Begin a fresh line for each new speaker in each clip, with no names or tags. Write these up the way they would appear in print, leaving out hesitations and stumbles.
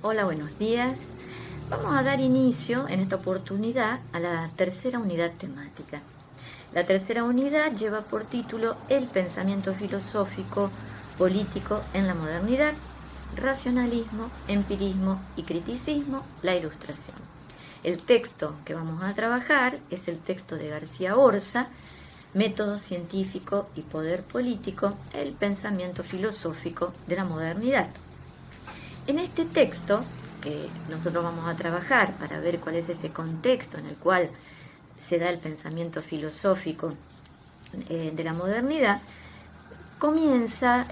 Hola, buenos días. Vamos a dar inicio en esta oportunidad a la tercera unidad temática. La tercera unidad lleva por título El pensamiento filosófico político en la modernidad, racionalismo, empirismo y criticismo, la ilustración. El texto que vamos a trabajar es el texto de García Orza, Método científico y poder político, el pensamiento filosófico de la modernidad. En este texto, que nosotros vamos a trabajar para ver cuál es ese contexto en el cual se da el pensamiento filosófico de la modernidad, comienza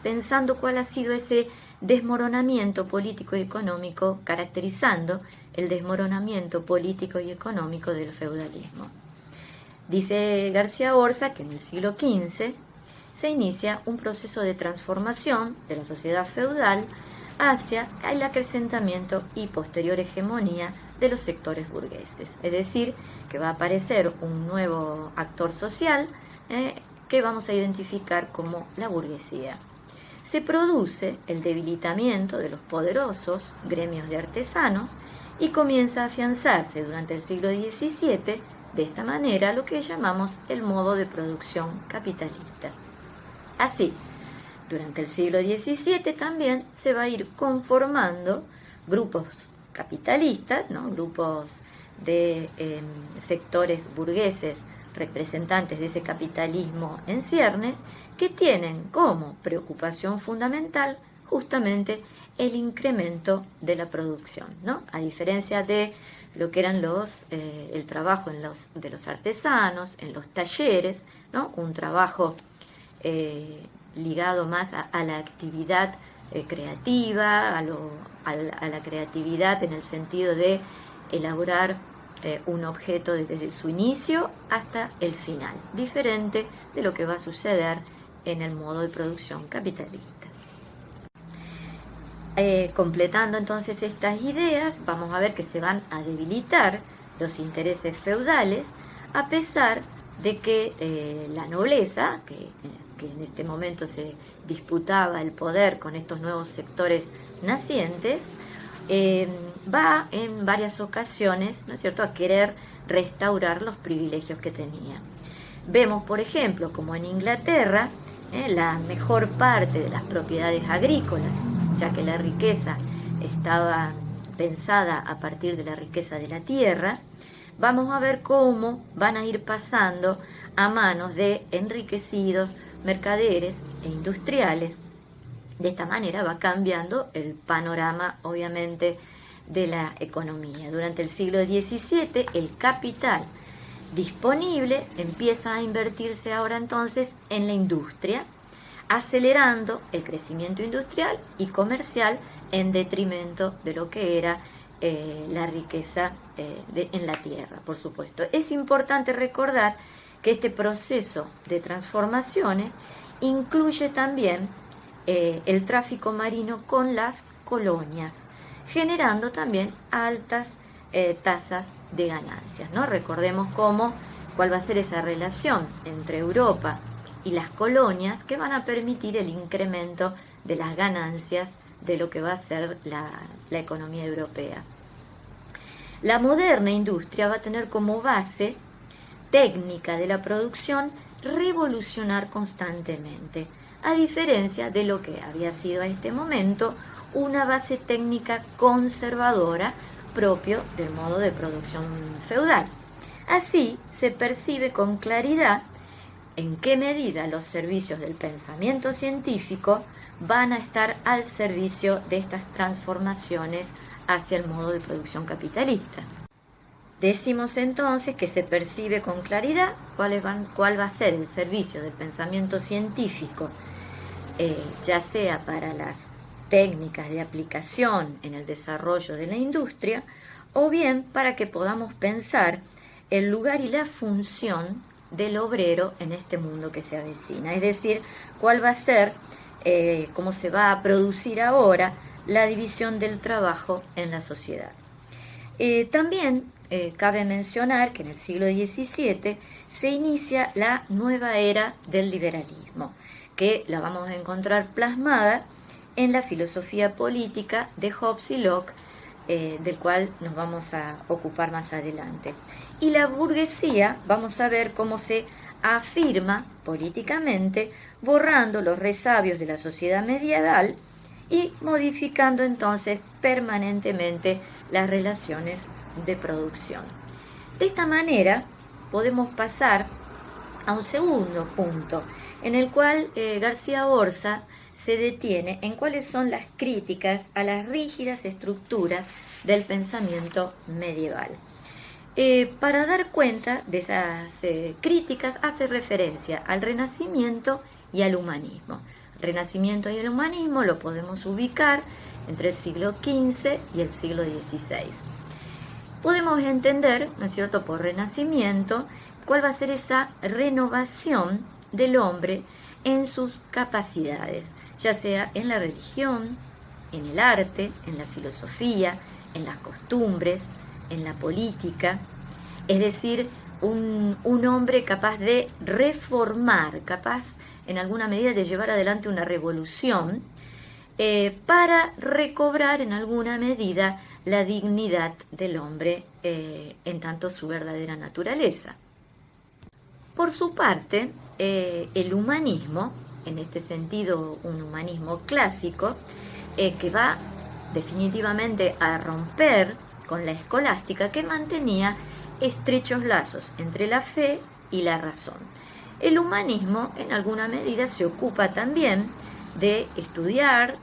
pensando cuál ha sido ese desmoronamiento político y económico, caracterizando el desmoronamiento político y económico del feudalismo. Dice García Orza que en el siglo XV se inicia un proceso de transformación de la sociedad feudal hacia el acrecentamiento y posterior hegemonía de los sectores burgueses. Es decir, que va a aparecer un nuevo actor social que vamos a identificar como la burguesía. Se produce el debilitamiento de los poderosos gremios de artesanos y comienza a afianzarse durante el siglo XVII de esta manera lo que llamamos el modo de producción capitalista. Así, durante el siglo XVII también se va a ir conformando grupos capitalistas, ¿no? Grupos de sectores burgueses representantes de ese capitalismo en ciernes, que tienen como preocupación fundamental justamente el incremento de la producción, ¿no? A diferencia de lo que eran el trabajo de los artesanos, en los talleres, ¿no? Un trabajo ligado más a la actividad creativa, a la creatividad en el sentido de elaborar un objeto desde su inicio hasta el final, diferente de lo que va a suceder en el modo de producción capitalista. Completando entonces estas ideas, vamos a ver que se van a debilitar los intereses feudales, a pesar de que la nobleza, que en este momento se disputaba el poder con estos nuevos sectores nacientes, va en varias ocasiones, ¿no es cierto?, a querer restaurar los privilegios que tenía. Vemos, por ejemplo, como en Inglaterra, la mejor parte de las propiedades agrícolas, ya que la riqueza estaba pensada a partir de la riqueza de la tierra, vamos a ver cómo van a ir pasando a manos de enriquecidos mercaderes e industriales. De esta manera va cambiando el panorama, obviamente, de la economía. Durante el siglo XVII, el capital disponible empieza a invertirse ahora entonces en la industria, acelerando el crecimiento industrial y comercial en detrimento de lo que era la riqueza en la tierra, por supuesto. Es importante recordar que este proceso de transformaciones incluye también el tráfico marino con las colonias, generando también altas tasas de ganancias, ¿no? Recordemos cuál va a ser esa relación entre Europa y las colonias que van a permitir el incremento de las ganancias de lo que va a ser la economía europea. La moderna industria va a tener como base técnica de la producción revolucionar constantemente, a diferencia de lo que había sido a este momento una base técnica conservadora propio del modo de producción feudal. Así se percibe con claridad en qué medida los servicios del pensamiento científico van a estar al servicio de estas transformaciones hacia el modo de producción capitalista. Decimos entonces que se percibe con claridad cuál va a ser el servicio del pensamiento científico, ya sea para las técnicas de aplicación en el desarrollo de la industria, o bien para que podamos pensar el lugar y la función del obrero en este mundo que se avecina, es decir, cuál va a ser, cómo se va a producir ahora la división del trabajo en la sociedad. También cabe mencionar que en el siglo XVII se inicia la nueva era del liberalismo, que la vamos a encontrar plasmada en la filosofía política de Hobbes y Locke, del cual nos vamos a ocupar más adelante. Y la burguesía, vamos a ver cómo se afirma políticamente, borrando los resabios de la sociedad medieval y modificando entonces permanentemente las relaciones de producción. De esta manera podemos pasar a un segundo punto, en el cual García Borsa se detiene en cuáles son las críticas a las rígidas estructuras del pensamiento medieval. Para dar cuenta de esas críticas hace referencia al Renacimiento y al humanismo. El Renacimiento y el humanismo lo podemos ubicar entre el siglo XV y el siglo XVI. Podemos entender, ¿no es cierto?, por Renacimiento, cuál va a ser esa renovación del hombre en sus capacidades, ya sea en la religión, en el arte, en la filosofía, en las costumbres, en la política, es decir, un hombre capaz de reformar, capaz en alguna medida de llevar adelante una revolución para recobrar en alguna medida la dignidad del hombre en tanto su verdadera naturaleza. Por su parte, el humanismo, en este sentido un humanismo clásico, que va definitivamente a romper con la escolástica que mantenía estrechos lazos entre la fe y la razón. El humanismo en alguna medida se ocupa también de estudiar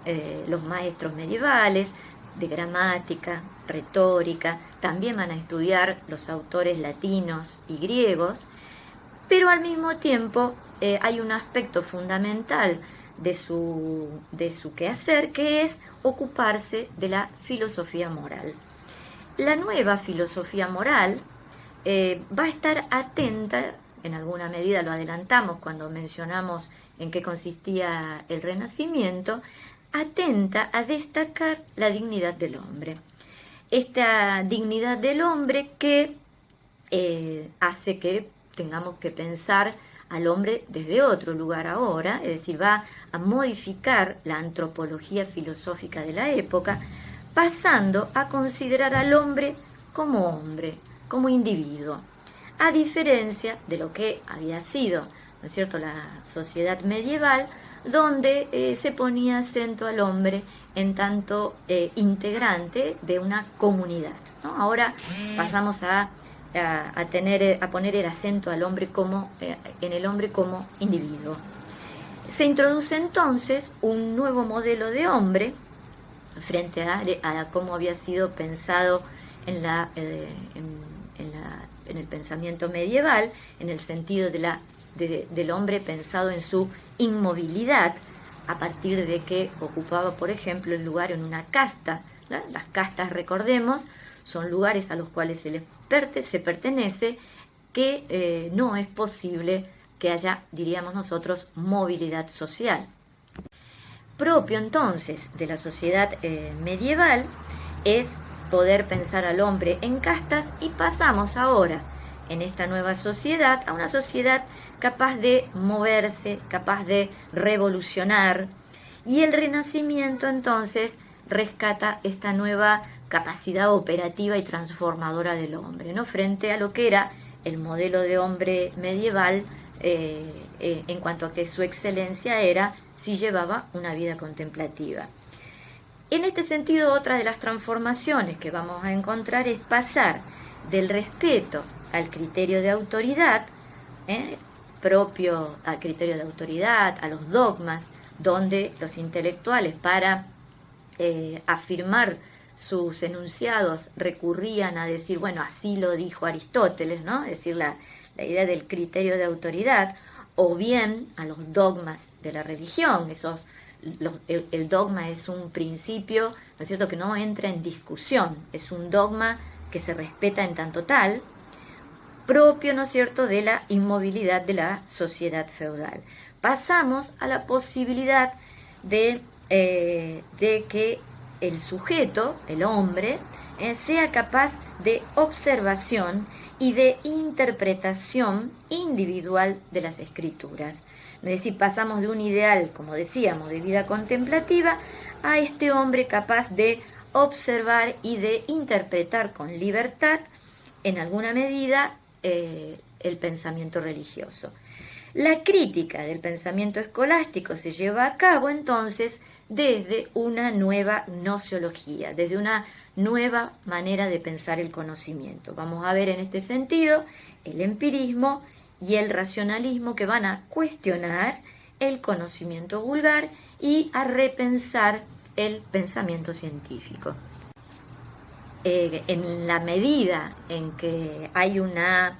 los maestros medievales, de gramática, retórica, también van a estudiar los autores latinos y griegos, pero al mismo tiempo hay un aspecto fundamental de su quehacer, que es ocuparse de la filosofía moral. La nueva filosofía moral va a estar atenta, en alguna medida lo adelantamos cuando mencionamos en qué consistía el Renacimiento, atenta a destacar la dignidad del hombre. Esta dignidad del hombre que hace que tengamos que pensar al hombre desde otro lugar ahora, es decir, va a modificar la antropología filosófica de la época, pasando a considerar al hombre, como individuo, a diferencia de lo que había sido, ¿no es cierto?, la sociedad medieval, donde se ponía acento al hombre en tanto integrante de una comunidad, ¿no? Ahora pasamos a poner el acento al hombre en el hombre como individuo. Se introduce entonces un nuevo modelo de hombre frente a cómo había sido pensado en el pensamiento medieval, en el sentido del hombre pensado en su inmovilidad, a partir de que ocupaba, por ejemplo, el lugar en una casta, ¿no? Las castas, recordemos, son lugares a los cuales se pertenece, que no es posible que haya, diríamos nosotros, movilidad social. Propio entonces de la sociedad medieval es poder pensar al hombre en castas, y pasamos ahora en esta nueva sociedad a una sociedad capaz de moverse, capaz de revolucionar, y el Renacimiento entonces rescata esta nueva capacidad operativa y transformadora del hombre, ¿no?, frente a lo que era el modelo de hombre medieval, en cuanto a que su excelencia era si llevaba una vida contemplativa. En este sentido, otra de las transformaciones que vamos a encontrar es pasar del respeto al criterio de autoridad, propio al criterio de autoridad, a los dogmas, donde los intelectuales, para afirmar sus enunciados, recurrían a decir, bueno, así lo dijo Aristóteles, ¿no?, es decir, la idea del criterio de autoridad, o bien a los dogmas de la religión. El dogma es un principio, ¿no es cierto?, que no entra en discusión, es un dogma que se respeta en tanto tal, propio, ¿no es cierto?, de la inmovilidad de la sociedad feudal. Pasamos a la posibilidad de que el sujeto, el hombre, sea capaz de observación y de interpretación individual de las escrituras. Es decir, pasamos de un ideal, como decíamos, de vida contemplativa, a este hombre capaz de observar y de interpretar con libertad, en alguna medida, el pensamiento religioso. La crítica del pensamiento escolástico se lleva a cabo entonces desde una nueva nociología, desde una nueva manera de pensar el conocimiento. Vamos a ver en este sentido el empirismo y el racionalismo, que van a cuestionar el conocimiento vulgar y a repensar el pensamiento científico. En la medida en que hay una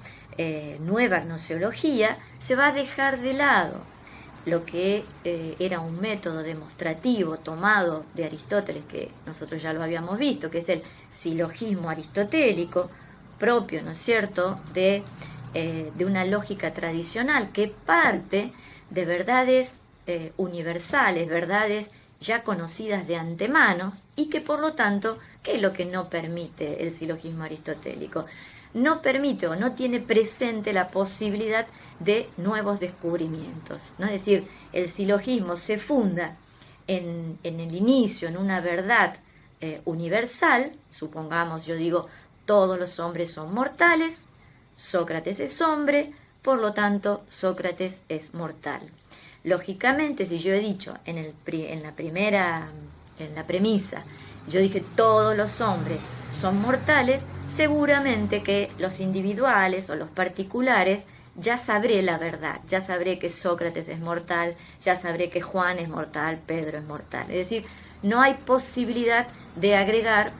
nueva gnoseología, se va a dejar de lado lo que era un método demostrativo tomado de Aristóteles, que nosotros ya lo habíamos visto, que es el silogismo aristotélico, propio, ¿no es cierto?, de una lógica tradicional que parte de verdades universales, verdades ya conocidas de antemano, y que por lo tanto, ¿qué es lo que no permite el silogismo aristotélico? No permite o no tiene presente la posibilidad de nuevos descubrimientos, ¿no? Es decir, el silogismo se funda en el inicio, en una verdad universal. Supongamos, yo digo, todos los hombres son mortales, Sócrates es hombre, por lo tanto Sócrates es mortal. Lógicamente, si yo he dicho en la premisa, yo dije todos los hombres son mortales, seguramente que los individuales o los particulares ya sabré la verdad, ya sabré que Sócrates es mortal, ya sabré que Juan es mortal, Pedro es mortal. Es decir, no hay posibilidad de agregar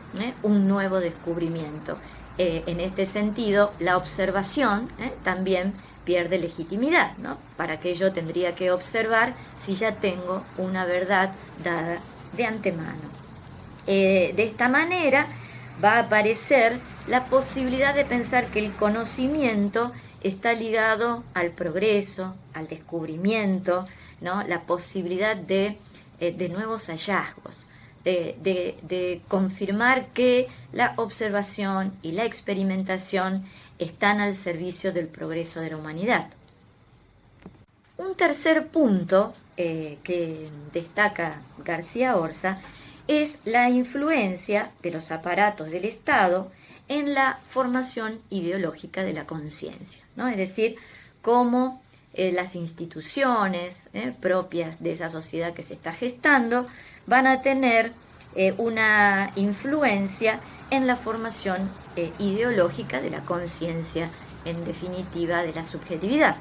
un nuevo descubrimiento. En este sentido, la observación también pierde legitimidad, ¿no? ¿Para qué yo tendría que observar si ya tengo una verdad dada de antemano? De esta manera va a aparecer la posibilidad de pensar que el conocimiento está ligado al progreso, al descubrimiento, ¿no? La posibilidad de nuevos hallazgos, de confirmar que la observación y la experimentación están al servicio del progreso de la humanidad. Un tercer punto que destaca García Orza es la influencia de los aparatos del Estado en la formación ideológica de la conciencia, ¿no? Es decir, cómo las instituciones propias de esa sociedad que se está gestando van a tener una influencia en la formación ideológica de la conciencia, en definitiva de la subjetividad.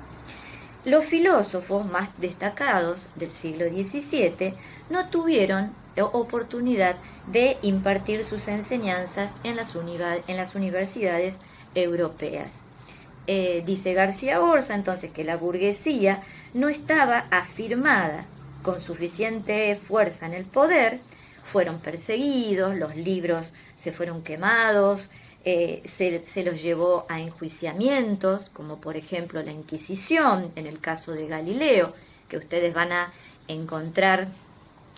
Los filósofos más destacados del siglo XVII no tuvieron oportunidad de impartir sus enseñanzas en las universidades europeas. Dice García Orza entonces que la burguesía no estaba afirmada con suficiente fuerza en el poder, fueron perseguidos, los libros se fueron quemados, se los llevó a enjuiciamientos, como por ejemplo la Inquisición, en el caso de Galileo, que ustedes van a encontrar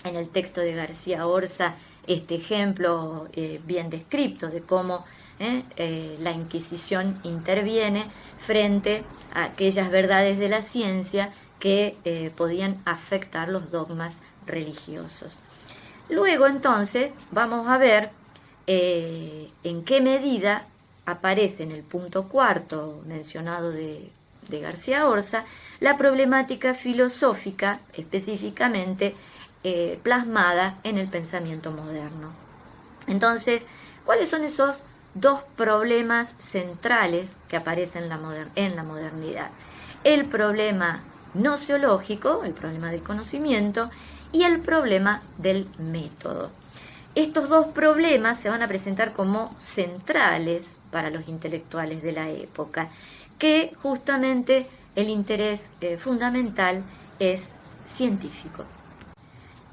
en el texto de García Orza este ejemplo bien descrito de cómo la Inquisición interviene frente a aquellas verdades de la ciencia que podían afectar los dogmas religiosos. Luego entonces vamos a ver en qué medida aparece en el punto cuarto mencionado de García Orza la problemática filosófica específicamente plasmada en el pensamiento moderno. Entonces, ¿cuáles son esos dos problemas centrales que aparecen en la modernidad? El problema gnoseológico, el problema del conocimiento, y el problema del método. Estos dos problemas se van a presentar como centrales para los intelectuales de la época, que justamente el interés fundamental es científico.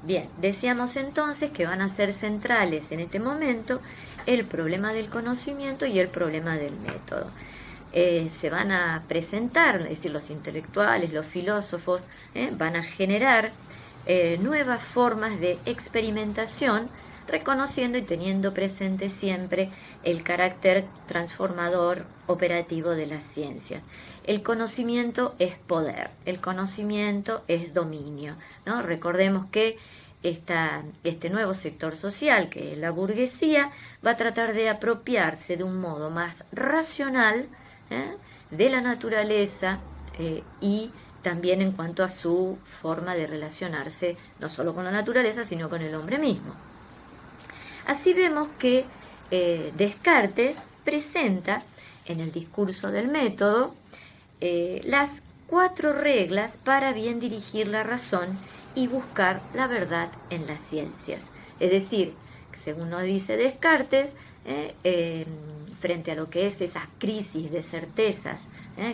Bien, decíamos entonces que van a ser centrales en este momento el problema del conocimiento y el problema del método. Se van a presentar, es decir, los intelectuales, los filósofos, van a generar nuevas formas de experimentación, reconociendo y teniendo presente siempre el carácter transformador operativo de la ciencia. El conocimiento es poder, el conocimiento es dominio, ¿no? Recordemos que este nuevo sector social, que es la burguesía, va a tratar de apropiarse de un modo más racional de la naturaleza y también en cuanto a su forma de relacionarse, no solo con la naturaleza, sino con el hombre mismo. Así vemos que Descartes presenta en el discurso del método las 4 reglas para bien dirigir la razón y buscar la verdad en las ciencias. Es decir, según nos dice Descartes, frente a lo que es esas crisis de certezas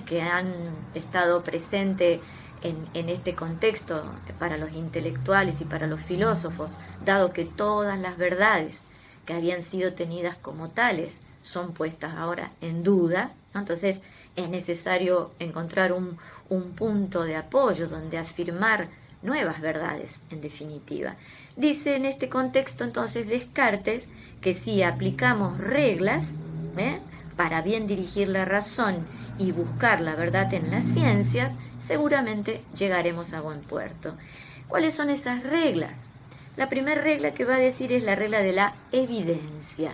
que han estado presentes en este contexto para los intelectuales y para los filósofos, dado que todas las verdades que habían sido tenidas como tales son puestas ahora en duda, ¿no? Entonces es necesario encontrar un punto de apoyo donde afirmar nuevas verdades, en definitiva. Dice en este contexto entonces Descartes que si aplicamos reglas para bien dirigir la razón y buscar la verdad en las ciencias, seguramente llegaremos a buen puerto. ¿Cuáles son esas reglas? La primera regla que va a decir es la regla de la evidencia.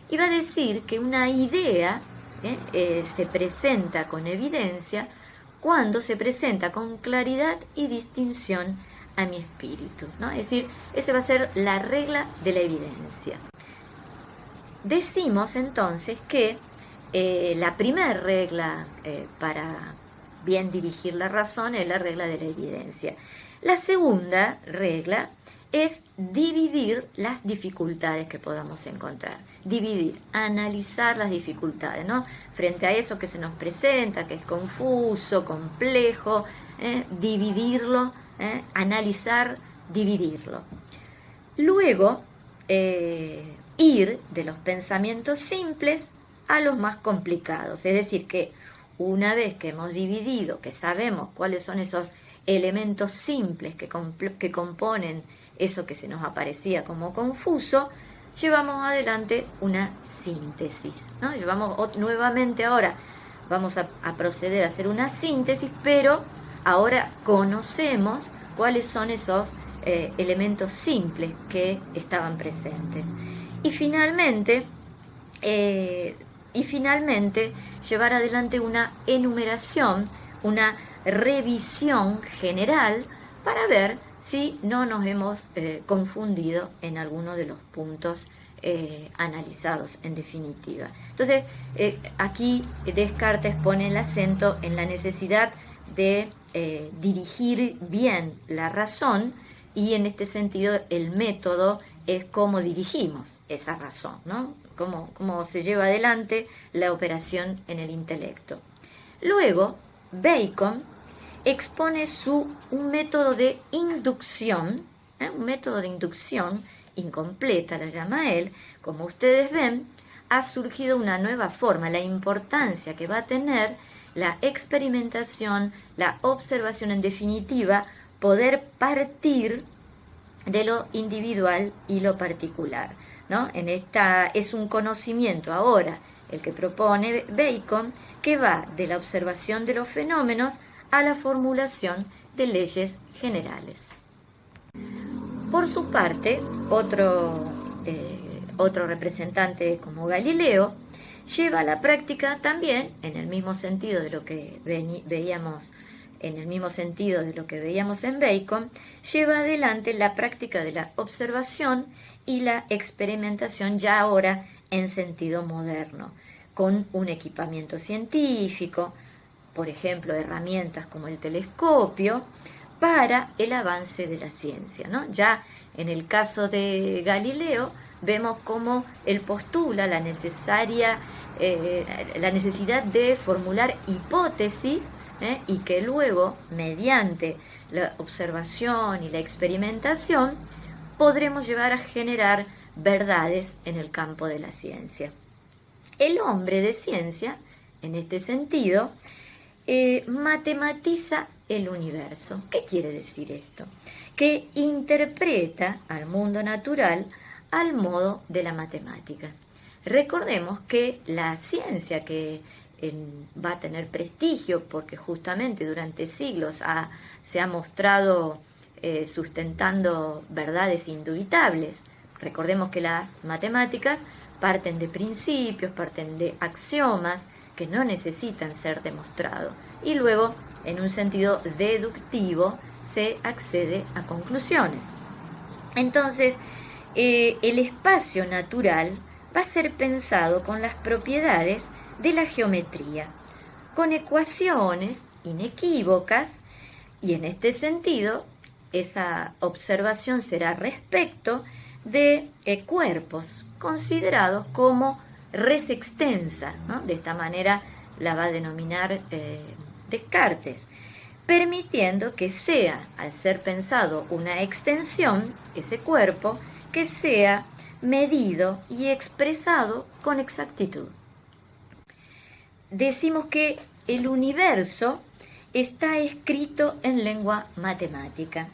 Y va a decir que una idea se presenta con evidencia cuando se presenta con claridad y distinción a mi espíritu, ¿no? Es decir, esa va a ser la regla de la evidencia. Decimos entonces que la primera regla para bien dirigir la razón es la regla de la evidencia. La segunda regla es dividir las dificultades que podamos encontrar. Dividir, analizar las dificultades, ¿no? Frente a eso que se nos presenta, que es confuso, complejo, dividirlo, analizar, dividirlo. Luego, ir de los pensamientos simples a los más complicados. Es decir, que una vez que hemos dividido, que sabemos cuáles son esos elementos simples que componen eso que se nos aparecía como confuso, llevamos adelante una síntesis, ¿no? Nuevamente ahora vamos a proceder a hacer una síntesis, pero ahora conocemos cuáles son esos elementos simples que estaban presentes. Y finalmente llevar adelante una enumeración, una revisión general para ver si no nos hemos confundido en alguno de los puntos analizados en definitiva. Entonces, aquí Descartes pone el acento en la necesidad de dirigir bien la razón, y en este sentido el método es cómo dirigimos esa razón, ¿no? Cómo se lleva adelante la operación en el intelecto. Luego, Bacon expone un método de inducción, un método de inducción incompleta, la llama él. Como ustedes ven, ha surgido una nueva forma, la importancia que va a tener la experimentación, la observación, en definitiva, poder partir de lo individual y lo particular, ¿no? Es un conocimiento ahora el que propone Bacon, que va de la observación de los fenómenos a la formulación de leyes generales. Por su parte, otro representante como Galileo lleva a la práctica también, en el mismo sentido de lo que veíamos en Bacon, lleva adelante la práctica de la observación y la experimentación ya ahora en sentido moderno, con un equipamiento científico, por ejemplo, herramientas como el telescopio, para el avance de la ciencia, ¿no? Ya en el caso de Galileo vemos cómo él postula la necesidad de formular hipótesis, y que luego, mediante la observación y la experimentación, podremos llevar a generar verdades en el campo de la ciencia. El hombre de ciencia, en este sentido, matematiza el universo. ¿Qué quiere decir esto? Que interpreta al mundo natural al modo de la matemática. Recordemos que la ciencia que va a tener prestigio porque justamente durante siglos se ha mostrado sustentando verdades indubitables. Recordemos que las matemáticas parten de principios, parten de axiomas que no necesitan ser demostrados y luego, en un sentido deductivo, se accede a conclusiones. Entonces, el espacio natural va a ser pensado con las propiedades de la geometría, con ecuaciones inequívocas, y en este sentido, esa observación será respecto de cuerpos considerados como res extensa, ¿no? De esta manera la va a denominar Descartes, permitiendo que sea, al ser pensado una extensión, ese cuerpo, que sea medido y expresado con exactitud. Decimos que el universo está escrito en lengua matemática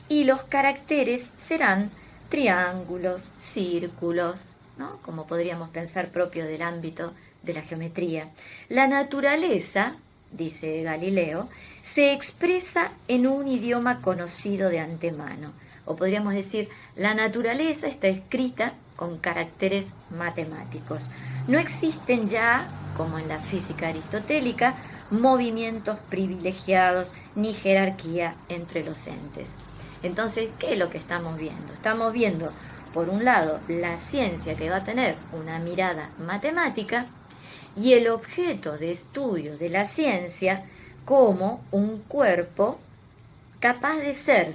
y los caracteres serán triángulos, círculos, ¿no? Como podríamos pensar propio del ámbito de la geometría. La naturaleza, dice Galileo, se expresa en un idioma conocido de antemano. O podríamos decir, la naturaleza está escrita con caracteres matemáticos. No existen ya, como en la física aristotélica, movimientos privilegiados ni jerarquía entre los entes. Entonces, ¿qué es lo que estamos viendo? Estamos viendo, por un lado, la ciencia que va a tener una mirada matemática y el objeto de estudio de la ciencia como un cuerpo capaz de ser,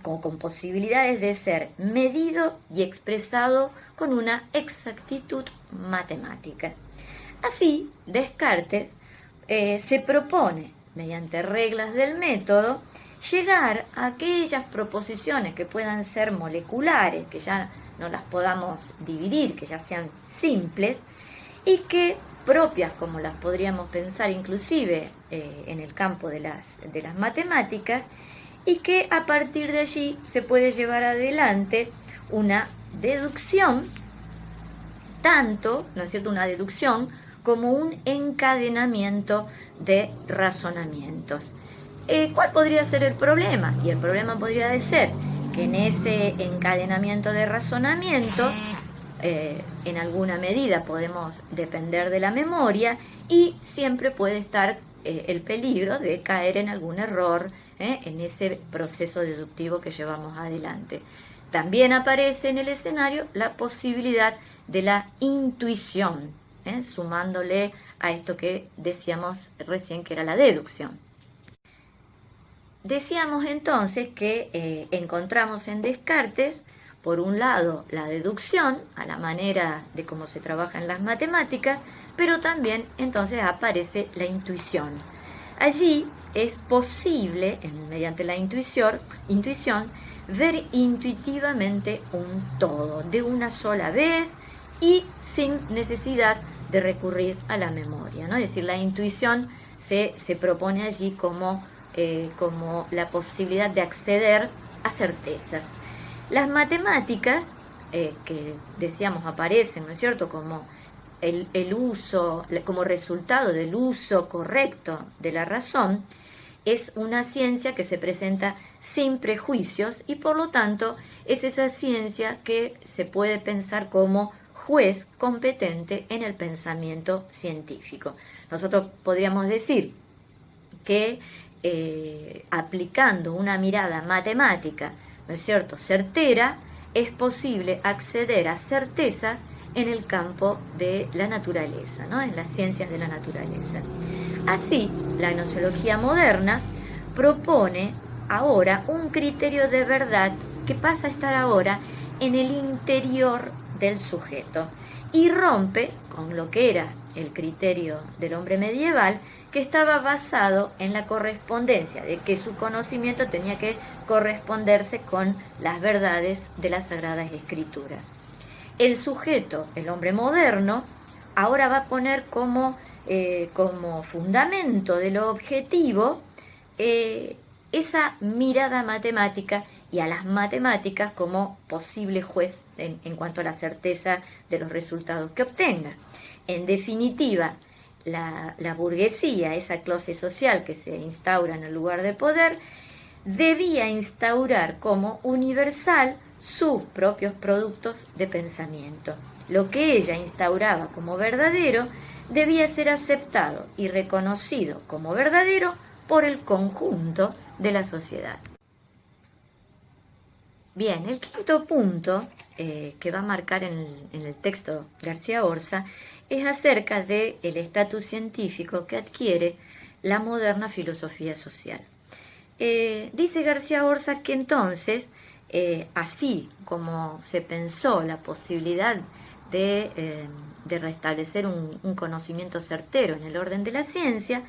con posibilidades de ser medido y expresado con una exactitud matemática. Así, Descartes se propone, mediante reglas del método, llegar a aquellas proposiciones que puedan ser moleculares, que ya no las podamos dividir, que ya sean simples, y que propias, como las podríamos pensar inclusive en el campo de las matemáticas, y que a partir de allí se puede llevar adelante una deducción, tanto, ¿no es cierto?, una deducción como un encadenamiento de razonamientos. ¿Cuál podría ser el problema? Y el problema podría ser que en ese encadenamiento de razonamientos, en alguna medida podemos depender de la memoria y siempre puede estar el peligro de caer en algún error en ese proceso deductivo que llevamos adelante. También aparece en el escenario la posibilidad de la intuición, sumándole a esto que decíamos recién que era la deducción. Decíamos entonces que encontramos en Descartes, por un lado, la deducción, a la manera de cómo se trabaja en las matemáticas, pero también entonces aparece la intuición. Allí es posible, mediante la intuición, ver intuitivamente un todo, de una sola vez y sin necesidad de recurrir a la memoria, ¿no? Es decir, la intuición se propone allí como la posibilidad de acceder a certezas. Las matemáticas, que decíamos aparecen, ¿no es cierto?, como el uso, como resultado del uso correcto de la razón, es una ciencia que se presenta sin prejuicios y por lo tanto es esa ciencia que se puede pensar como juez competente en el pensamiento científico. Nosotros podríamos decir que aplicando una mirada matemática, ¿no es cierto?, certera, es posible acceder a certezas en el campo de la naturaleza, ¿no?, en las ciencias de la naturaleza. Así, la gnoseología moderna propone ahora un criterio de verdad que pasa a estar ahora en el interior del sujeto y rompe con lo que era el criterio del hombre medieval, que estaba basado en la correspondencia, de que su conocimiento tenía que corresponderse con las verdades de las Sagradas Escrituras. El sujeto, el hombre moderno, ahora va a poner como fundamento de lo objetivo esa mirada matemática y a las matemáticas como posible juez en cuanto a la certeza de los resultados que obtenga. En definitiva, la burguesía, esa clase social que se instaura en el lugar de poder, debía instaurar como universal sus propios productos de pensamiento. Lo que ella instauraba como verdadero debía ser aceptado y reconocido como verdadero por el conjunto de la sociedad. Bien, el quinto punto que va a marcar en el texto García Orza es acerca del estatus científico que adquiere la moderna filosofía social. Dice García Orza que entonces, así como se pensó la posibilidad de restablecer un conocimiento certero en el orden de la ciencia,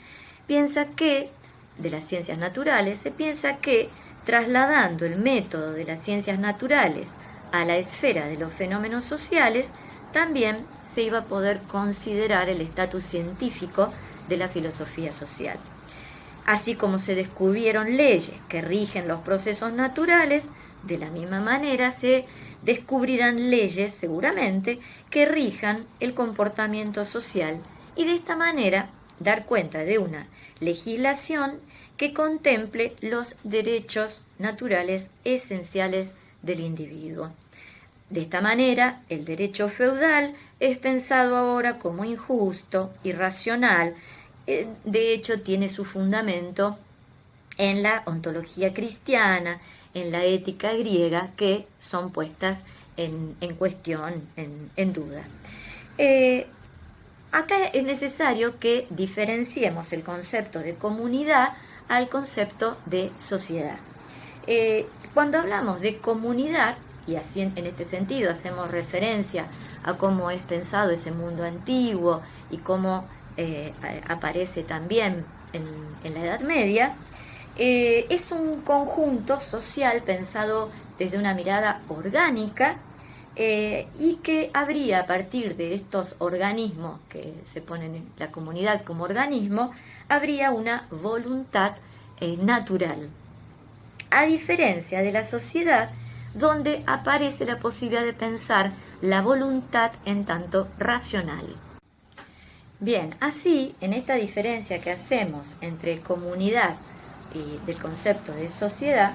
de las ciencias naturales, se piensa que trasladando el método de las ciencias naturales a la esfera de los fenómenos sociales, también se iba a poder considerar el estatus científico de la filosofía social. Así como se descubrieron leyes que rigen los procesos naturales, de la misma manera se descubrirán leyes, seguramente, que rijan el comportamiento social y de esta manera dar cuenta de una legislación que contemple los derechos naturales esenciales del individuo. De esta manera, el derecho feudal es pensado ahora como injusto, irracional. De hecho, tiene su fundamento en la ontología cristiana, en la ética griega, que son puestas en cuestión, en duda. Acá es necesario que diferenciemos el concepto de comunidad al concepto de sociedad. Cuando hablamos de comunidad, y así en este sentido hacemos referencia a cómo es pensado ese mundo antiguo y cómo aparece también en la Edad Media, es un conjunto social pensado desde una mirada orgánica y que habría a partir de estos organismos que se ponen en la comunidad como organismo, habría una voluntad natural. A diferencia de la sociedad, donde aparece la posibilidad de pensar la voluntad en tanto racional. Bien, así, en esta diferencia que hacemos entre comunidad y del concepto de sociedad,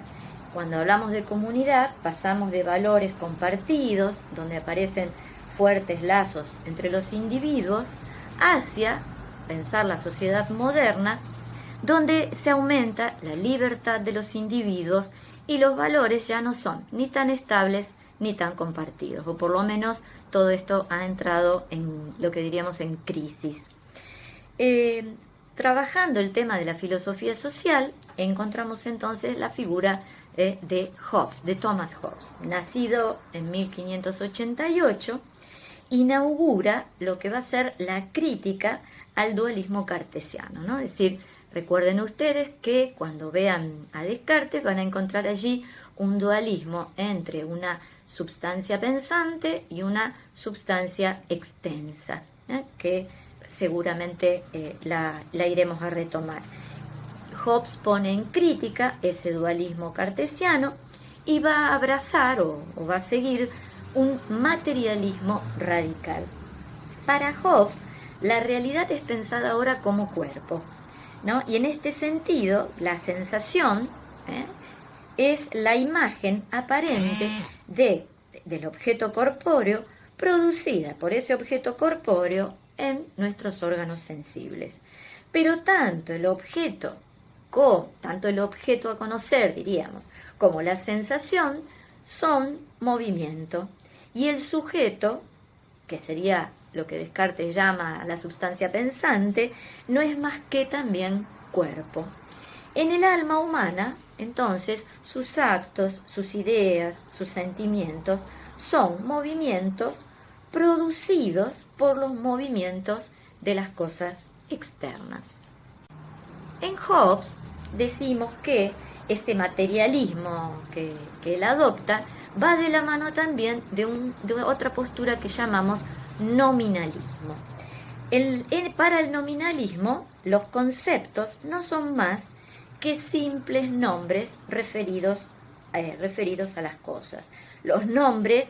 cuando hablamos de comunidad pasamos de valores compartidos, donde aparecen fuertes lazos entre los individuos, hacia pensar la sociedad moderna, donde se aumenta la libertad de los individuos y los valores ya no son ni tan estables ni tan compartidos, o por lo menos todo esto ha entrado en lo que diríamos en crisis. Trabajando el tema de la filosofía social, encontramos entonces la figura de Hobbes, de Thomas Hobbes, nacido en 1588, inaugura lo que va a ser la crítica al dualismo cartesiano, ¿no? Es decir, recuerden ustedes que cuando vean a Descartes van a encontrar allí un dualismo entre una substancia pensante y una substancia extensa, que seguramente la iremos a retomar. Hobbes pone en crítica ese dualismo cartesiano y va a abrazar o va a seguir un materialismo radical. Para Hobbes, la realidad es pensada ahora como cuerpo, ¿no? Y en este sentido, la sensación es la imagen aparente del objeto corpóreo producida por ese objeto corpóreo en nuestros órganos sensibles. Pero tanto el objeto a conocer, diríamos, como la sensación son movimiento, y el sujeto, que sería lo que Descartes llama la sustancia pensante, no es más que también cuerpo. En el alma humana, entonces, sus actos, sus ideas, sus sentimientos son movimientos producidos por los movimientos de las cosas externas. En Hobbes decimos que este materialismo que él adopta va de la mano también de otra postura que llamamos nominalismo. Para el nominalismo, los conceptos no son más que simples nombres referidos a las cosas. Los nombres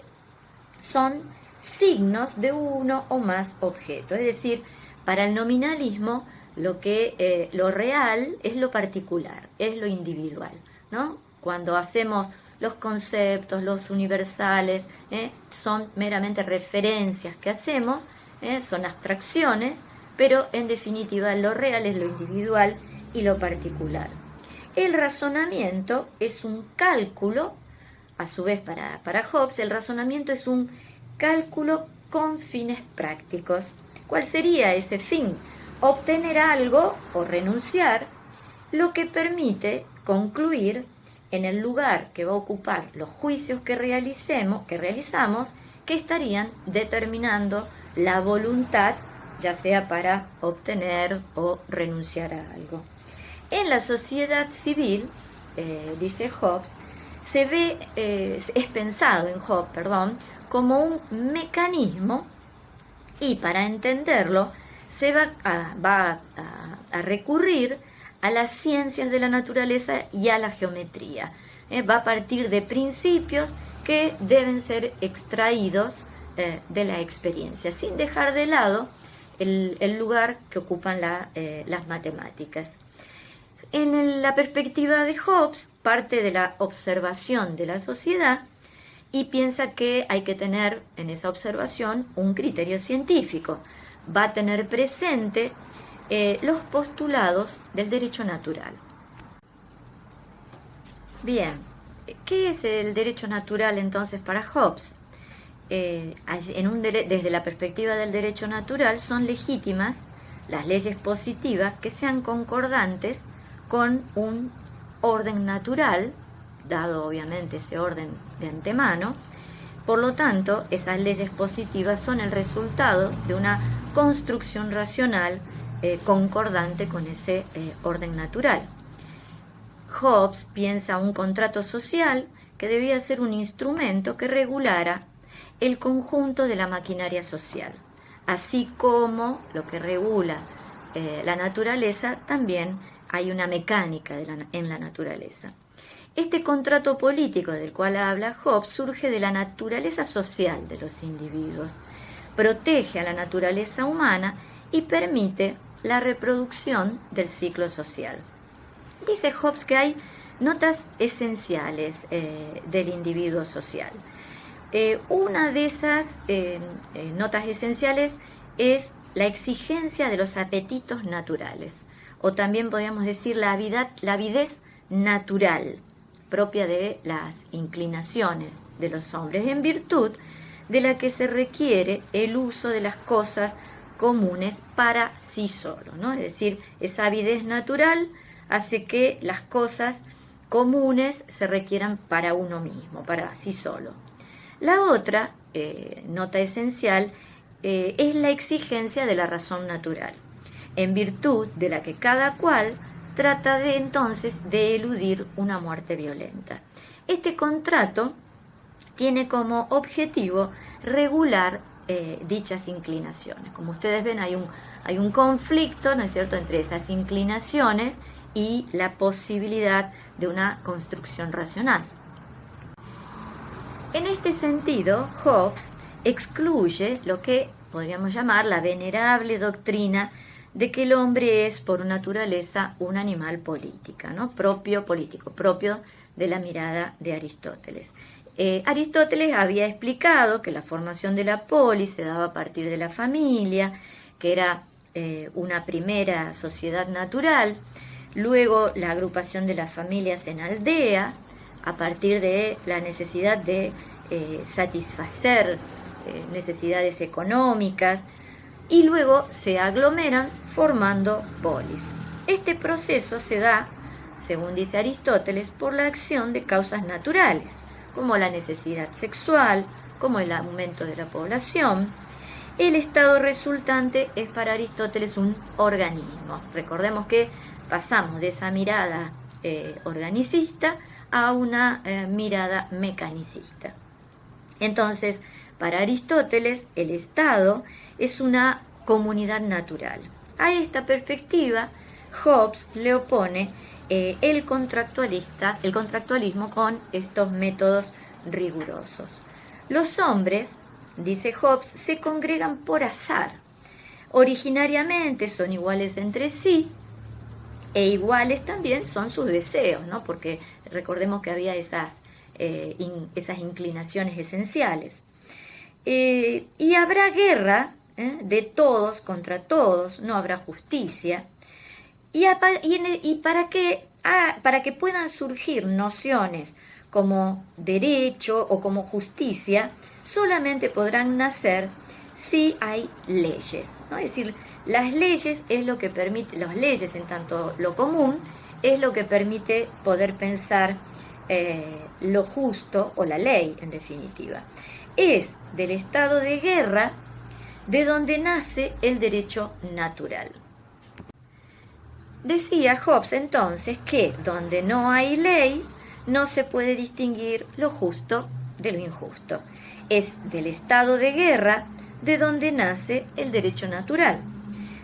son signos de uno o más objetos. Es decir, para el nominalismo lo real es lo particular, es lo individual, ¿no? Cuando hacemos los conceptos, los universales, son meramente referencias que hacemos, son abstracciones, pero en definitiva lo real es lo individual y lo particular. El razonamiento es un cálculo, a su vez para Hobbes, el razonamiento es un cálculo con fines prácticos. ¿Cuál sería ese fin? Obtener algo o renunciar, lo que permite concluir en el lugar que va a ocupar los juicios que realizamos, que estarían determinando la voluntad, ya sea para obtener o renunciar a algo. En la sociedad civil, dice Hobbes, es pensado en Hobbes, como un mecanismo, y para entenderlo se va a recurrir a las ciencias de la naturaleza y a la geometría. Va a partir de principios que deben ser extraídos de la experiencia, sin dejar de lado el lugar que ocupan las matemáticas. En la perspectiva de Hobbes, parte de la observación de la sociedad y piensa que hay que tener en esa observación un criterio científico. Va a tener presente los postulados del derecho natural. Bien, ¿qué es el derecho natural entonces para Hobbes? Desde la perspectiva del derecho natural son legítimas las leyes positivas que sean concordantes con un orden natural, dado obviamente ese orden de antemano. Por lo tanto, esas leyes positivas son el resultado de una construcción racional concordante con ese orden natural. Hobbes piensa un contrato social que debía ser un instrumento que regulara el conjunto de la maquinaria social, así como lo que regula la naturaleza, también hay una mecánica en la naturaleza. Este contrato político del cual habla Hobbes surge de la naturaleza social de los individuos, protege a la naturaleza humana y permite la reproducción del ciclo social. Dice Hobbes que hay notas esenciales del individuo social. Una de esas notas esenciales es la exigencia de los apetitos naturales, o también podríamos decir la avidez natural, propia de las inclinaciones de los hombres, en virtud de la que se requiere el uso de las cosas comunes para sí solo, ¿no? Es decir, esa avidez natural hace que las cosas comunes se requieran para uno mismo, para sí solo. La otra nota esencial es la exigencia de la razón natural, en virtud de la que cada cual trata entonces de eludir una muerte violenta. Este contrato tiene como objetivo regular dichas inclinaciones. Como ustedes ven, hay un conflicto, ¿no es cierto?, entre esas inclinaciones y la posibilidad de una construcción racional. En este sentido, Hobbes excluye lo que podríamos llamar la venerable doctrina de que el hombre es por naturaleza un animal político, ¿no? propio de la mirada de Aristóteles. Aristóteles había explicado que la formación de la polis se daba a partir de la familia, que era una primera sociedad natural, luego la agrupación de las familias en aldea, a partir de la necesidad de satisfacer necesidades económicas, y luego se aglomeran formando polis. Este proceso se da, según dice Aristóteles, por la acción de causas naturales, como la necesidad sexual, como el aumento de la población. El estado resultante es para Aristóteles un organismo. Recordemos que pasamos de esa mirada organicista a una mirada mecanicista. Entonces, para Aristóteles, el Estado es una comunidad natural. A esta perspectiva, Hobbes le opone el contractualismo con estos métodos rigurosos. Los hombres, dice Hobbes, se congregan por azar. Originariamente son iguales entre sí, e iguales también son sus deseos, ¿no? Porque recordemos que había esas inclinaciones esenciales. Y habrá guerra de todos contra todos, no habrá justicia. Y para que puedan surgir nociones como derecho o como justicia, solamente podrán nacer si hay leyes, ¿no? Es decir, las leyes es lo que permite, las leyes en tanto lo común, es lo que permite poder pensar lo justo o la ley, en definitiva. Es del estado de guerra de donde nace el derecho natural. Decía Hobbes entonces que donde no hay ley no se puede distinguir lo justo de lo injusto. Es del estado de guerra de donde nace el derecho natural.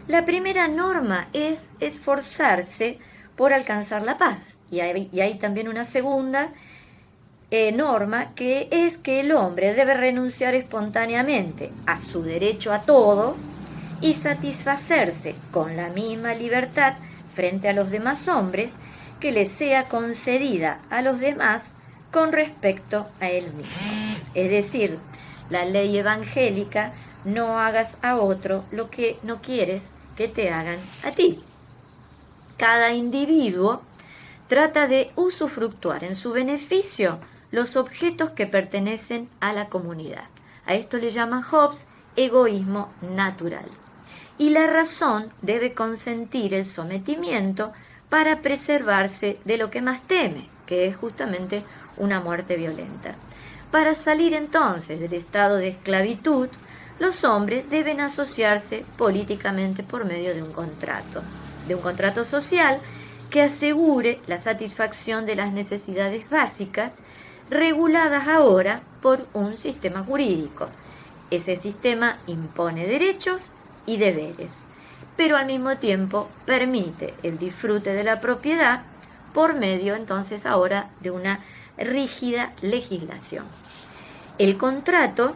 La primera norma es esforzarse por alcanzar la paz. Y hay también una segunda norma, que es que el hombre debe renunciar espontáneamente a su derecho a todo y satisfacerse con la misma libertad frente a los demás hombres que le sea concedida a los demás con respecto a él mismo. Es decir, la ley evangélica: no hagas a otro lo que no quieres que te hagan a ti. Cada individuo trata de usufructuar en su beneficio los objetos que pertenecen a la comunidad. A esto le llama Hobbes egoísmo natural. Y la razón debe consentir el sometimiento para preservarse de lo que más teme, que es justamente una muerte violenta. Para salir entonces del estado de esclavitud, los hombres deben asociarse políticamente por medio de un contrato social que asegure la satisfacción de las necesidades básicas, reguladas ahora por un sistema jurídico. Ese sistema impone derechos y deberes, pero al mismo tiempo permite el disfrute de la propiedad por medio entonces ahora de una rígida legislación. El contrato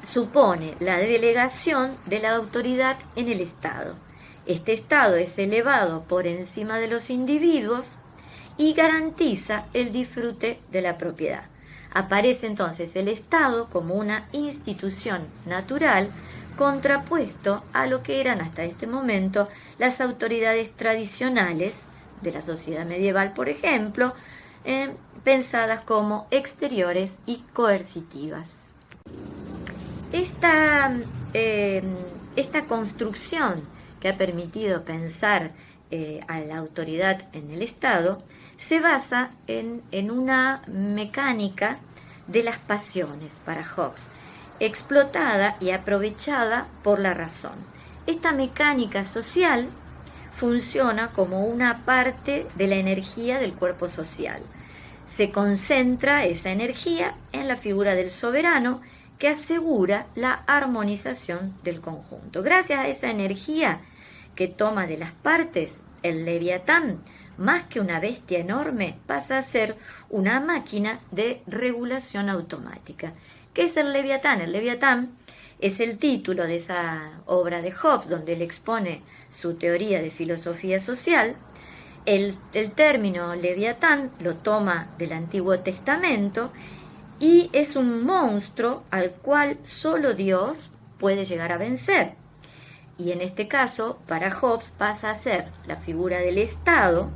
supone la delegación de la autoridad en el Estado. Este Estado es elevado por encima de los individuos y garantiza el disfrute de la propiedad. Aparece entonces el Estado como una institución natural contrapuesto a lo que eran hasta este momento las autoridades tradicionales de la sociedad medieval, por ejemplo, pensadas como exteriores y coercitivas. Esta construcción que ha permitido pensar a la autoridad en el Estado se basa en una mecánica de las pasiones para Hobbes, explotada y aprovechada por la razón. Esta mecánica social funciona como una parte de la energía del cuerpo social. Se concentra esa energía en la figura del soberano, que asegura la armonización del conjunto. Gracias a esa energía que toma de las partes, el Leviatán, más que una bestia enorme, pasa a ser una máquina de regulación automática. ¿Qué es el Leviatán? El Leviatán es el título de esa obra de Hobbes, donde él expone su teoría de filosofía social. El término Leviatán lo toma del Antiguo Testamento y es un monstruo al cual solo Dios puede llegar a vencer. Y en este caso, para Hobbes pasa a ser la figura del Estado,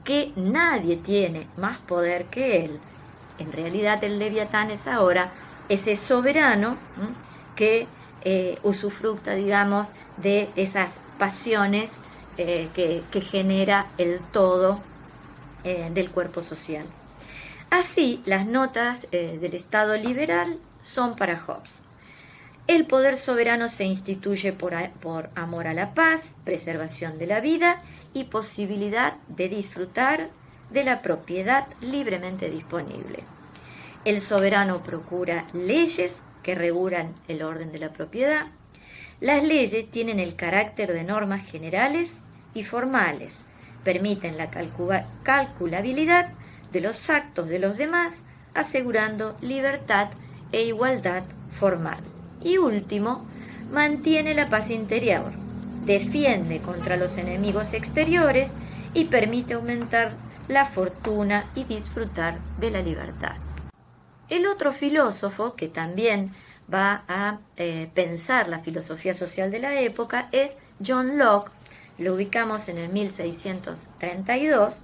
que nadie tiene más poder que él. En realidad el Leviatán es ahora ese soberano que usufructa, digamos, de esas pasiones que genera el todo del cuerpo social. Así, las notas del Estado liberal son para Hobbes. El poder soberano se instituye por amor a la paz, preservación de la vida y posibilidad de disfrutar de la propiedad libremente disponible. El soberano procura leyes que regulan el orden de la propiedad. Las leyes tienen el carácter de normas generales y formales, permiten la calculabilidad de los actos de los demás, asegurando libertad e igualdad formal. Y último, mantiene la paz interior, defiende contra los enemigos exteriores y permite aumentar la fortuna y disfrutar de la libertad. El otro filósofo que también va a pensar la filosofía social de la época es John Locke. Lo ubicamos en el 1632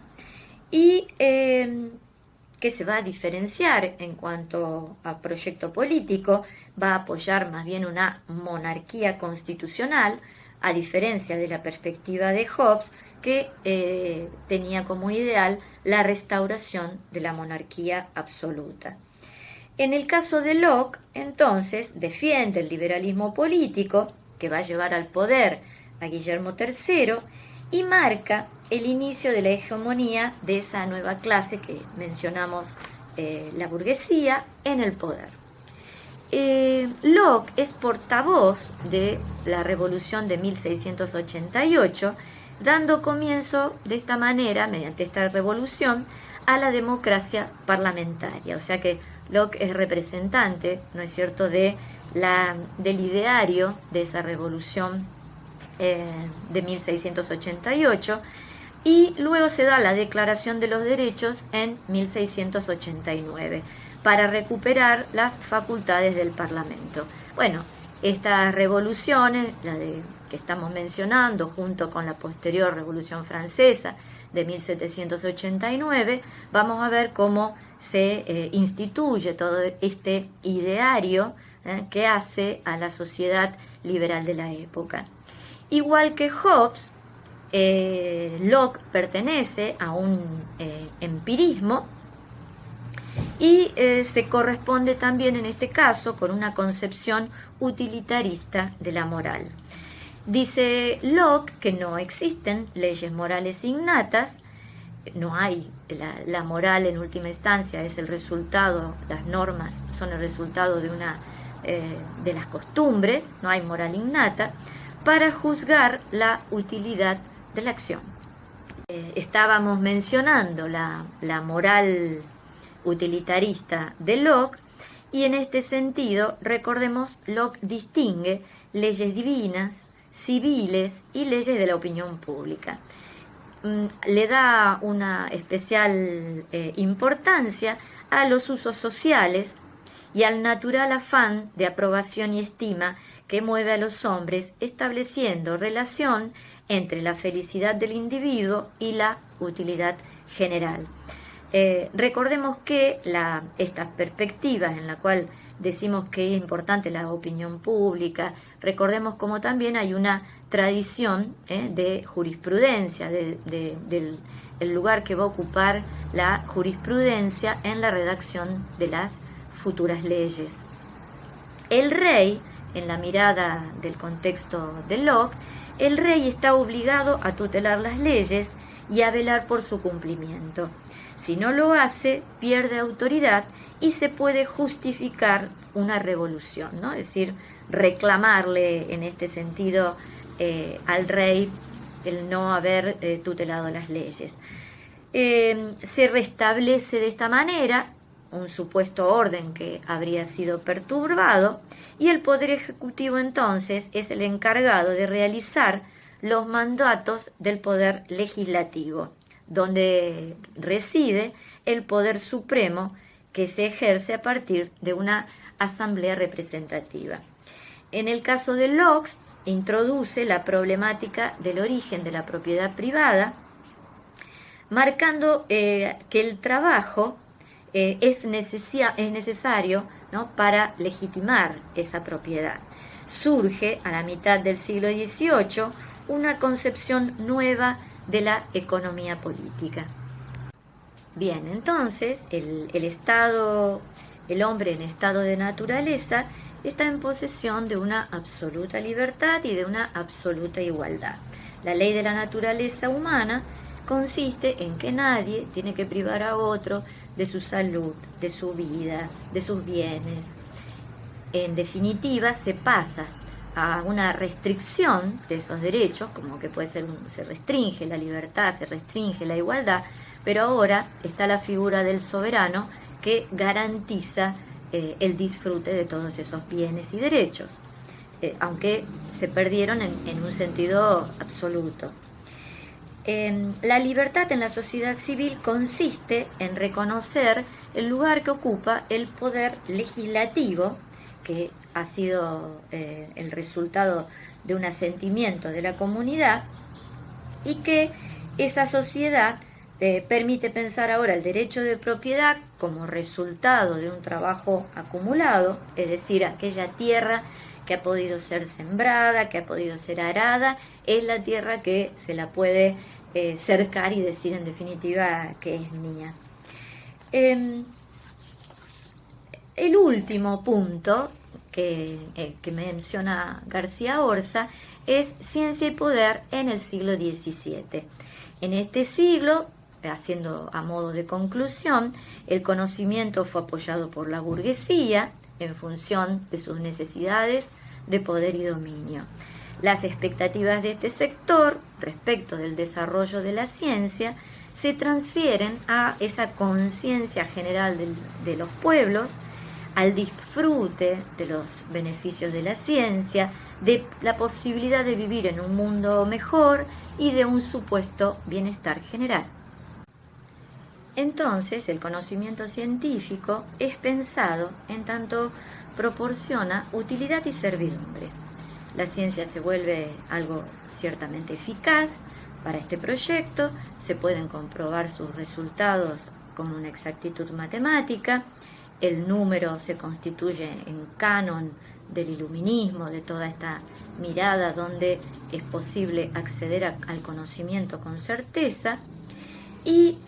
y que se va a diferenciar en cuanto a proyecto político, va a apoyar más bien una monarquía constitucional, a diferencia de la perspectiva de Hobbes, que tenía como ideal la restauración de la monarquía absoluta. En el caso de Locke, entonces, defiende el liberalismo político, que va a llevar al poder a Guillermo III, y marca el inicio de la hegemonía de esa nueva clase que mencionamos, la burguesía, en el poder. Locke es portavoz de la Revolución de 1688, dando comienzo de esta manera, mediante esta revolución, a la democracia parlamentaria. O sea que Locke es representante, ¿no es cierto?, del ideario de esa revolución de 1688, y luego se da la Declaración de los Derechos en 1689 para recuperar las facultades del Parlamento. Bueno, estas revoluciones, que estamos mencionando, junto con la posterior Revolución Francesa de 1789, vamos a ver cómo se instituye todo este ideario que hace a la sociedad liberal de la época. Igual que Hobbes, Locke pertenece a un empirismo y se corresponde también en este caso con una concepción utilitarista de la moral. Dice Locke que no existen leyes morales innatas, no hay, la moral en última instancia es el resultado, las normas son el resultado de las costumbres, no hay moral innata, para juzgar la utilidad de la acción. Estábamos mencionando la moral utilitarista de Locke, y en este sentido, recordemos, Locke distingue leyes divinas, civiles y leyes de la opinión pública. Le da una especial importancia a los usos sociales y al natural afán de aprobación y estima que mueve a los hombres, estableciendo relación entre la felicidad del individuo y la utilidad general. Recordemos que estas perspectivas en la cual decimos que es importante la opinión pública, recordemos como también hay una tradición de jurisprudencia, del lugar que va a ocupar la jurisprudencia en la redacción de las futuras leyes. El rey, en la mirada del contexto de Locke, el rey está obligado a tutelar las leyes y a velar por su cumplimiento. Si no lo hace, pierde autoridad y se puede justificar una revolución, ¿no? Es decir, reclamarle en este sentido al rey el no haber tutelado las leyes. Se restablece de esta manera un supuesto orden que habría sido perturbado, y el Poder Ejecutivo entonces es el encargado de realizar los mandatos del Poder Legislativo, donde reside el poder supremo que se ejerce a partir de una asamblea representativa. En el caso de Locke, introduce la problemática del origen de la propiedad privada, marcando que el trabajo es necesario, ¿no?, para legitimar esa propiedad. Surge a la mitad del siglo XVIII una concepción nueva de la economía política. Bien, entonces el hombre en estado de naturaleza está en posesión de una absoluta libertad y de una absoluta igualdad. La ley de la naturaleza humana consiste en que nadie tiene que privar a otro de su salud, de su vida, de sus bienes. En definitiva, se pasa a una restricción de esos derechos, como que puede ser se restringe la libertad, se restringe la igualdad, pero ahora está la figura del soberano que garantiza el disfrute de todos esos bienes y derechos, aunque se perdieron en un sentido absoluto. La libertad en la sociedad civil consiste en reconocer el lugar que ocupa el poder legislativo, que ha sido el resultado de un asentimiento de la comunidad, y que esa sociedad permite pensar ahora el derecho de propiedad como resultado de un trabajo acumulado, es decir, aquella tierra que ha podido ser sembrada, que ha podido ser arada, es la tierra que se la puede cercar y decir en definitiva que es mía. El último punto que menciona García Orza es ciencia y poder en el siglo XVII. En este siglo, haciendo a modo de conclusión, el conocimiento fue apoyado por la burguesía en función de sus necesidades de poder y dominio. Las expectativas de este sector respecto del desarrollo de la ciencia se transfieren a esa conciencia general de los pueblos, al disfrute de los beneficios de la ciencia, de la posibilidad de vivir en un mundo mejor y de un supuesto bienestar general. Entonces, el conocimiento científico es pensado en tanto proporciona utilidad y servidumbre. La ciencia se vuelve algo ciertamente eficaz para este proyecto, se pueden comprobar sus resultados con una exactitud matemática, el número se constituye en canon del iluminismo, de toda esta mirada donde es posible acceder al conocimiento con certeza, y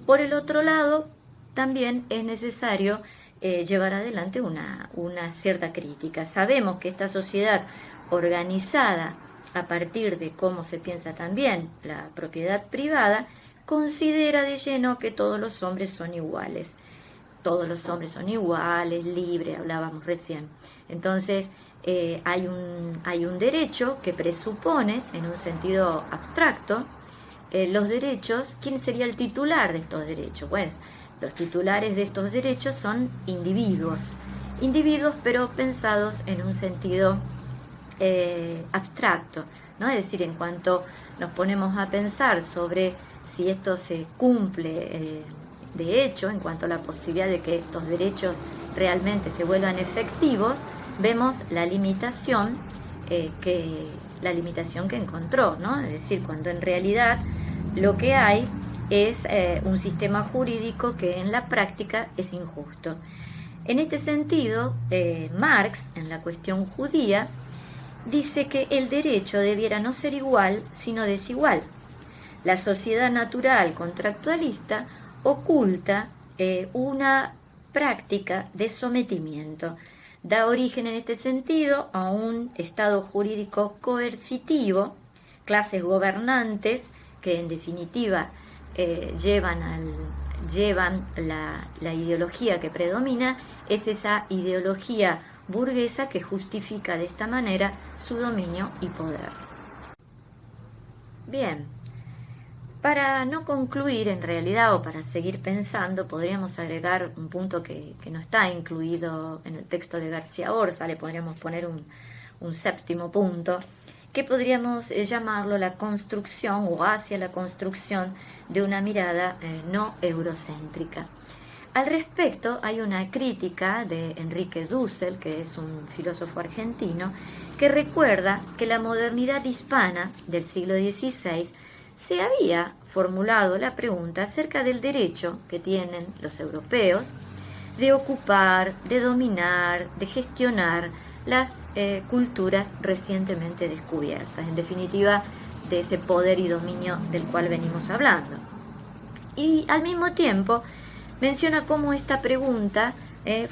por el otro lado también es necesario llevar adelante una cierta crítica. Sabemos que esta sociedad organizada a partir de cómo se piensa también la propiedad privada, considera de lleno que todos los hombres son iguales. Todos los hombres son iguales, libres, hablábamos recién. Entonces, hay un derecho que presupone, en un sentido abstracto, los derechos. ¿Quién sería el titular de estos derechos? Bueno, los titulares de estos derechos son individuos, pero pensados en un sentido abstracto, ¿no? Es decir, en cuanto nos ponemos a pensar sobre si esto se cumple de hecho, en cuanto a la posibilidad de que estos derechos realmente se vuelvan efectivos, vemos la limitación que encontró, ¿no? Es decir, cuando en realidad lo que hay es un sistema jurídico que en la práctica es injusto. En este sentido, Marx, en la cuestión judía, dice que el derecho debiera no ser igual, sino desigual. La sociedad natural contractualista oculta una práctica de sometimiento. Da origen en este sentido a un estado jurídico coercitivo, clases gobernantes que en definitiva llevan la ideología que predomina, es esa ideología burguesa que justifica de esta manera su dominio y poder. Bien, para no concluir en realidad o para seguir pensando, podríamos agregar un punto que no está incluido en el texto de García Orza, le podríamos poner un séptimo punto, que podríamos llamarlo la construcción o hacia la construcción de una mirada no eurocéntrica. Al respecto, hay una crítica de Enrique Dussel, que es un filósofo argentino, que recuerda que la modernidad hispana del siglo XVI se había formulado la pregunta acerca del derecho que tienen los europeos de ocupar, de dominar, de gestionar las culturas recientemente descubiertas, en definitiva, de ese poder y dominio del cual venimos hablando. Y al mismo tiempo menciona cómo esta pregunta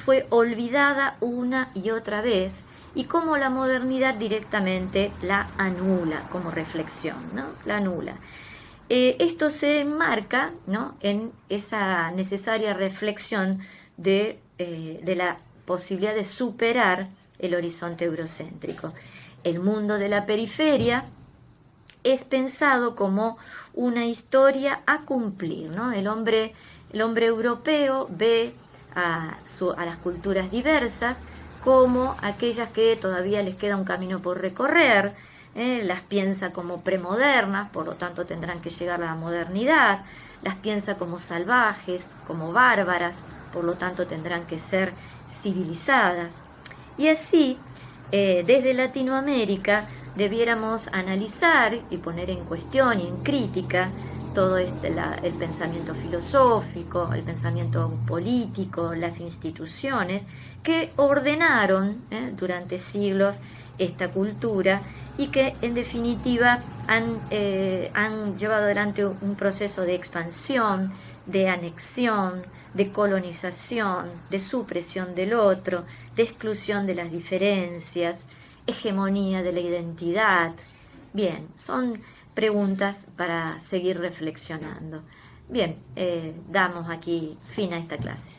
fue olvidada una y otra vez y cómo la modernidad directamente la anula como reflexión, ¿no? La anula. Esto se enmarca, ¿no?, en esa necesaria reflexión de la posibilidad de superar el horizonte eurocéntrico. El mundo de la periferia es pensado como una historia a cumplir, ¿no? El hombre europeo ve a las culturas diversas como aquellas que todavía les queda un camino por recorrer, las piensa como premodernas, por lo tanto tendrán que llegar a la modernidad, las piensa como salvajes, como bárbaras, por lo tanto tendrán que ser civilizadas. Y así, desde Latinoamérica, debiéramos analizar y poner en cuestión y en crítica todo el pensamiento filosófico, el pensamiento político, las instituciones que ordenaron durante siglos esta cultura y que en definitiva han llevado adelante un proceso de expansión, de anexión, de colonización, de supresión del otro, de exclusión de las diferencias, hegemonía de la identidad. Bien, son preguntas para seguir reflexionando. Bien, damos aquí fin a esta clase.